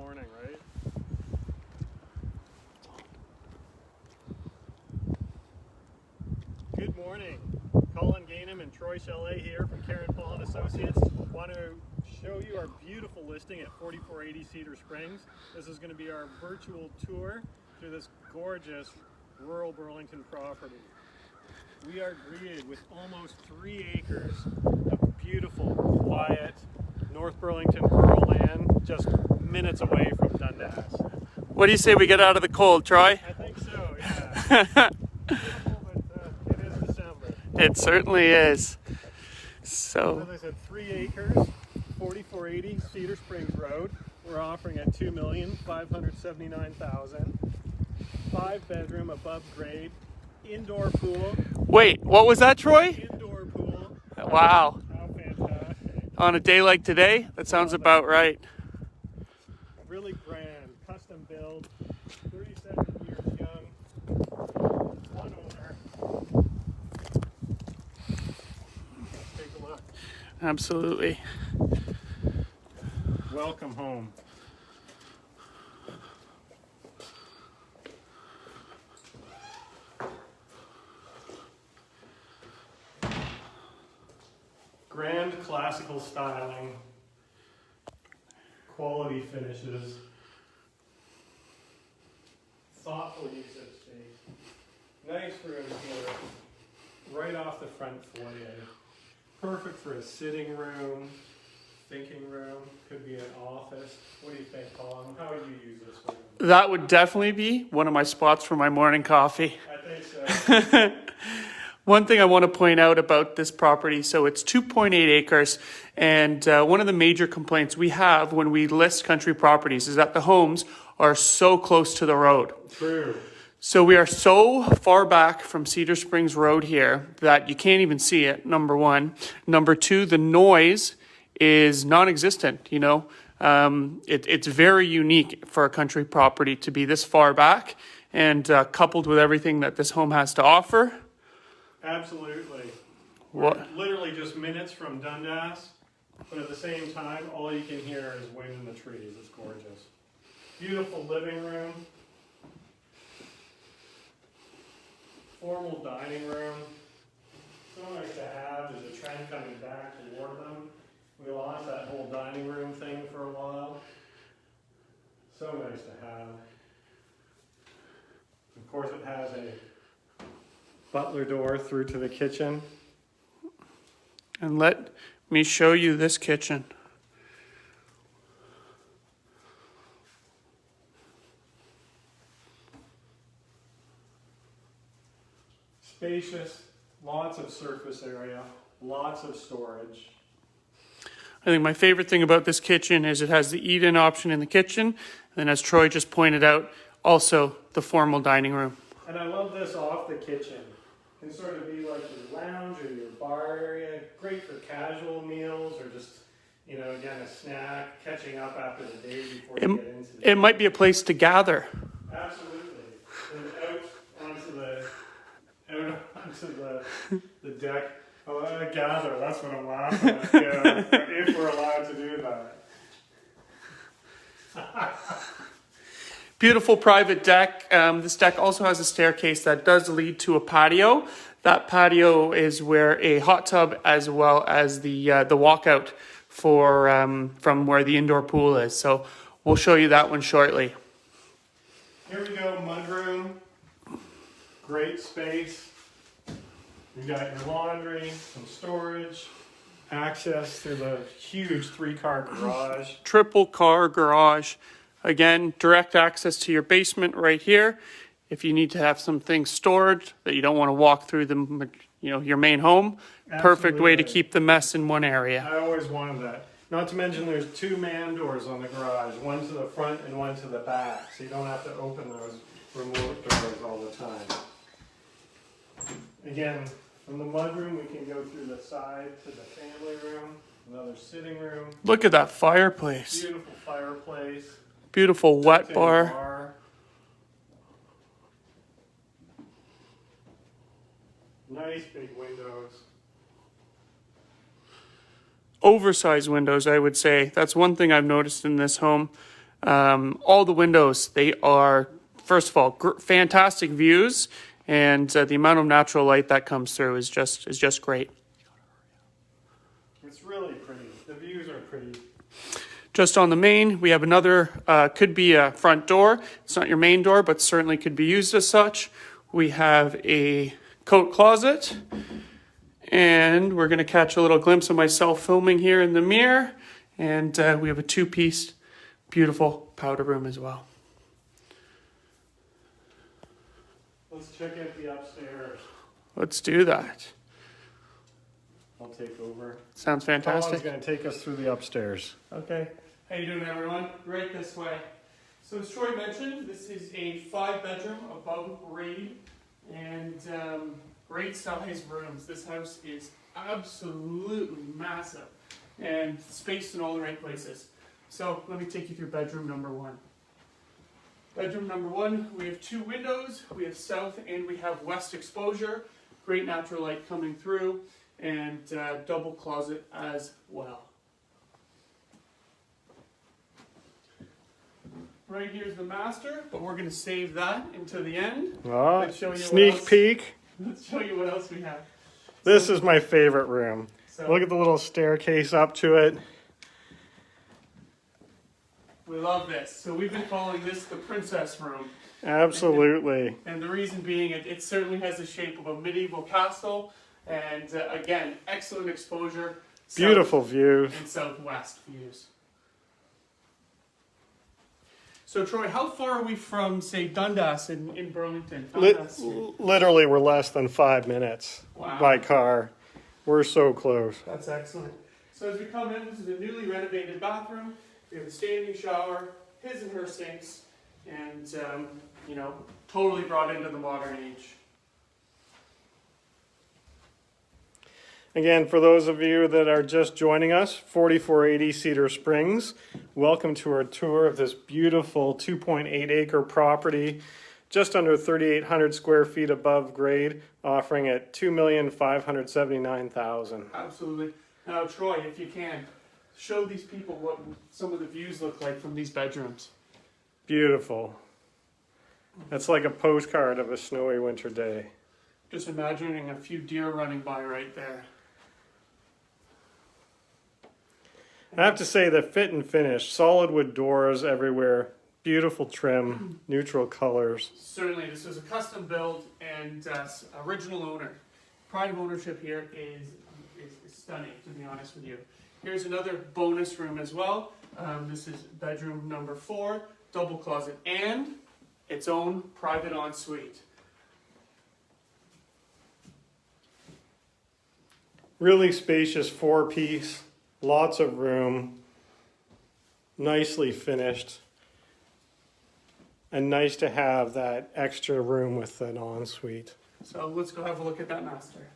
morning, right? Good morning. Colin, Gainham, and Challé here from Paul & Associates. Want to show you our beautiful listing at 4480 Cedar Springs. This is going to be our virtual tour through this gorgeous rural Burlington property. We are greeted with almost 3 acres of beautiful, quiet, North Burlington rural land, just minutes away from Dundas. What do you say we get out of the cold, Troy? I think so, yeah. Beautiful, but it is December. It certainly is. So, as I said, 3 acres, 4480 Cedar Springs Road. We're offering at $2,579,000. 5-bedroom, above grade, indoor pool. wait, what was that, Troy? Indoor pool. Wow. How fantastic. On a day like today, that sounds about right. Really grand, custom build, 37 years young, one owner. Let's take a look. Absolutely. Welcome home. Grand classical styling, quality finishes, thoughtful use of space. Nice room here, right off the front foyer. Perfect for a sitting room, thinking room, could be an office. What do you think, Colin? How would you use this room? That would definitely be one of my spots for my morning coffee. I think so. One thing I want to point out about this property, so it's 2.8 acres, and one of the major complaints we have when we list country properties is that the homes are so close to the road. True. So we are so far back from Cedar Springs Road here that you can't even see it, number one. Number two, the noise is non-existent, you know. It's very unique for a country property to be this far back, and coupled with everything that this home has to offer. Absolutely. What? We're literally just minutes from Dundas, but at the same time, all you can hear is wind in the trees. It's gorgeous. Beautiful living room. Formal dining room. So nice to have. There's a trend coming back toward them. We lost that whole dining room thing for a while. So nice to have. Of course, it has a butler door through to the kitchen. And let me show you this kitchen. Spacious, lots of surface area, lots of storage. I think my favorite thing about this kitchen is it has the eat-in option in the kitchen, and then as Troy just pointed out, also the formal dining room. And I love this off the kitchen. It can sort of be like your lounge or your bar area. Great for casual meals or just, you know, again, a snack, catching up after the day before you get into the It might be a place to gather. Absolutely. And out onto the deck. Oh, gather, that's what I'm laughing at. Yeah, if we're allowed to do that. Beautiful private deck. This deck also has a staircase that does lead to a patio. That patio is where a hot tub as well as the walkout for from where the indoor pool is. So we'll show you that one shortly. Here we go, mudroom. Great space. You got your laundry, some storage, access to the huge 3-car garage. Triple car garage. Again, direct access to your basement right here. If you need to have some things stored that you don't want to walk through your main home, perfect way to keep the mess in one area. I always wanted that. Not to mention there's 2 man doors on the garage, one to the front and one to the back, so you don't have to open those remote doors all the time. Again, from the mudroom we can go through the side to the family room, another sitting room. Look at that fireplace. Beautiful fireplace. Beautiful wet bar. Nice big windows. Oversized windows, I would say. That's one thing I've noticed in this home. All the windows, they are, first of all, fantastic views, and the amount of natural light that comes through is just great. It's really pretty. The views are pretty. Just on the main, we have another, could be a front door. It's not your main door, but certainly could be used as such. We have a coat closet, and we're going to catch a little glimpse of myself filming here in the mirror. And we have a two-piece, beautiful powder room as well. Let's check out the upstairs. Let's do that. I'll take over. Sounds fantastic. Colin's going to take us through the upstairs. Okay. How you doing, everyone? Right this way. So as Troy mentioned, this is a 5-bedroom above grade and great size rooms. This house is absolutely massive and spaced in all the right places. So let me take you through bedroom number 1. Bedroom number 1, we have 2 windows. We have south and we have west exposure. Great natural light coming through, and double closet as well. Right here's the master, but we're going to save that until the end. Oh, Sneak sneak peek. Let's show you what else we have. This is my favorite room. So, Look at the little staircase up to it. we love this. So we've been calling this the princess room. Absolutely. And the reason being, it certainly has the shape of a medieval castle. And again, excellent exposure. Beautiful views. And southwest views. So Troy, how far are we from, say, Dundas in Burlington? Literally, we're less than 5 minutes by car. We're so close. That's excellent. So as we come in, this is a newly renovated bathroom. We have a standing shower, his and her sinks, and totally brought into the modern age. Again, for those of you that are just joining us, 4480 Cedar Springs, welcome to our tour of this beautiful 2.8 acre property, just under 3,800 square feet above grade, offering at $2,579,000. Absolutely. Now, Troy, if you can, show these people what some of the views look like from these bedrooms. Beautiful. That's like a postcard of a snowy winter day. Just imagining a few deer running by right there. I have to say the fit and finish, solid wood doors everywhere, beautiful trim, neutral colors. Certainly, this was a custom build and original owner. Pride of ownership here is stunning, to be honest with you. Here's another bonus room as well. This is bedroom number 4, double closet and its own private ensuite. Really spacious 4-piece, lots of room, nicely finished, and nice to have that extra room with an ensuite. So let's go have a look at that master.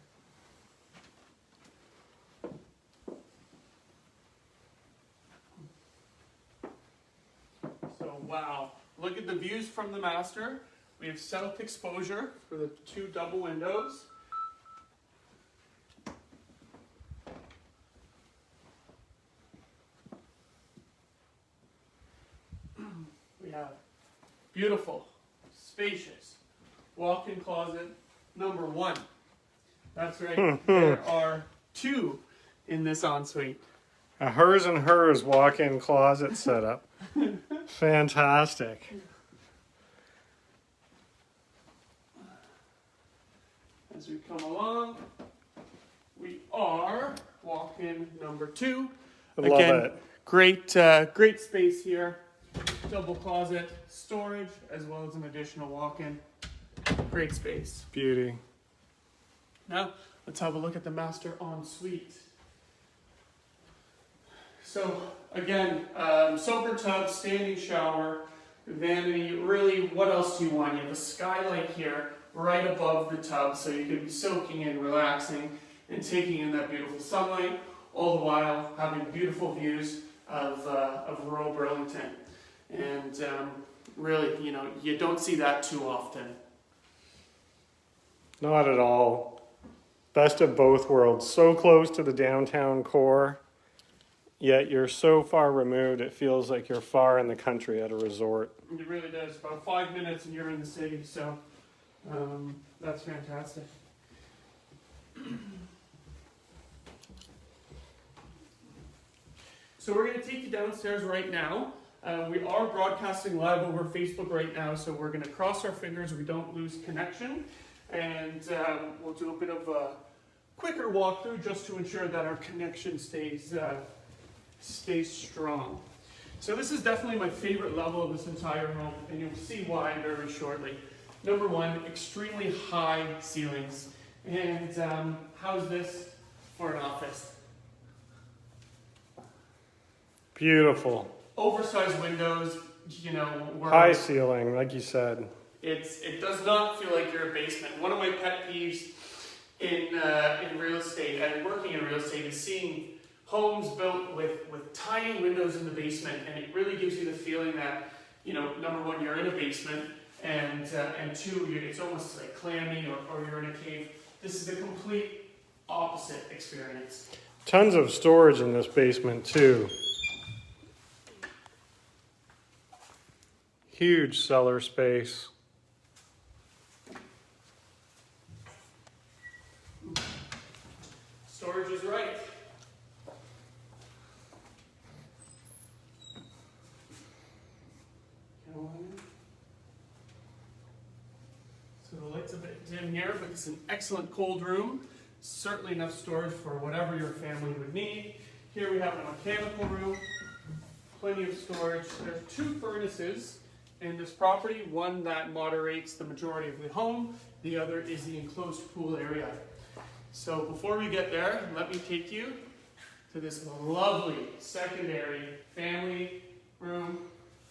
So wow, look at the views from the master. We have south exposure for the 2 double windows. We have beautiful, spacious, walk-in closet number 1. That's right, there are 2 in this ensuite. A hers and hers walk-in closet setup. Fantastic. As we come along, we are walk-in number 2. I love it. Great space here. Double closet, storage, as well as an additional walk-in. Great space. Beauty. Now, let's have a look at the master ensuite. So, again, soaker tub, standing shower, vanity. Really, what else do you want? You have a skylight here right above the tub, so you can be soaking in, relaxing, and taking in that beautiful sunlight, all the while having beautiful views of rural Burlington. And really, you don't see that too often. Not at all. Best of both worlds. So close to the downtown core yet you're so far removed, it feels like you're far in the country at a resort. It really does. About 5 minutes and you're in the city, so that's fantastic. So we're going to take you downstairs right now. We are broadcasting live over Facebook right now, so we're going to cross our fingers we don't lose connection, and we'll do a bit of a quicker walkthrough just to ensure that our connection stays strong. So this is definitely my favorite level of this entire home, and you'll see why very shortly. Number one, extremely high ceilings. And how's this for an office? Beautiful. Oversized windows, you know. High ceiling, like you said. It does not feel like you're a basement. One of my pet peeves in real estate and working in real estate is seeing homes built with tiny windows in the basement, and it really gives you the feeling that, you know, number one, you're in a basement, and two, it's almost like clammy or you're in a cave. This is the complete opposite experience. Tons of storage in this basement too. Huge cellar space. Storage is right. So the light's a bit dim here, but it's an excellent cold room. Certainly enough storage for whatever your family would need. Here we have a mechanical room, plenty of storage. There's 2 furnaces in this property, one that moderates the majority of the home, the other is the enclosed pool area. So before we get there, let me take you to this lovely secondary family room,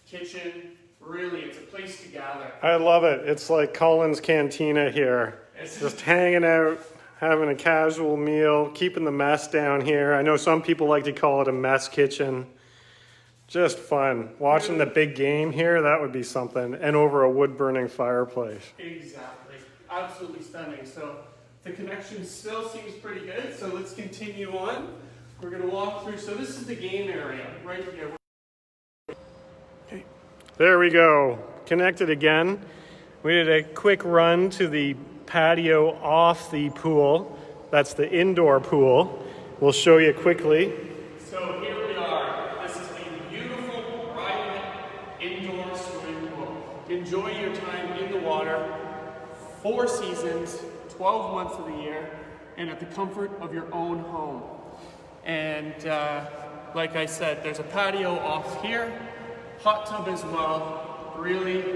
kitchen. Really, it's a place to gather. I love it. It's like Colin's Cantina here. Just hanging out, having a casual meal, keeping the mess down here. I know some people like to call it a mess kitchen. Just fun. Watching the big game here, that would be something. And over a wood-burning fireplace. Exactly. Absolutely stunning. So the connection still seems pretty good. So let's continue on. We're going to walk through. So this is the game area right here. There we go. Connected again. We did a quick run to the patio off the pool. That's the indoor pool. We'll show you quickly. So here we are. This is a beautiful private indoor swimming pool. Enjoy your time in the water, 4 seasons, 12 months of the year, and at the comfort of your own home. And like I said, there's a patio off here, hot tub as well. Really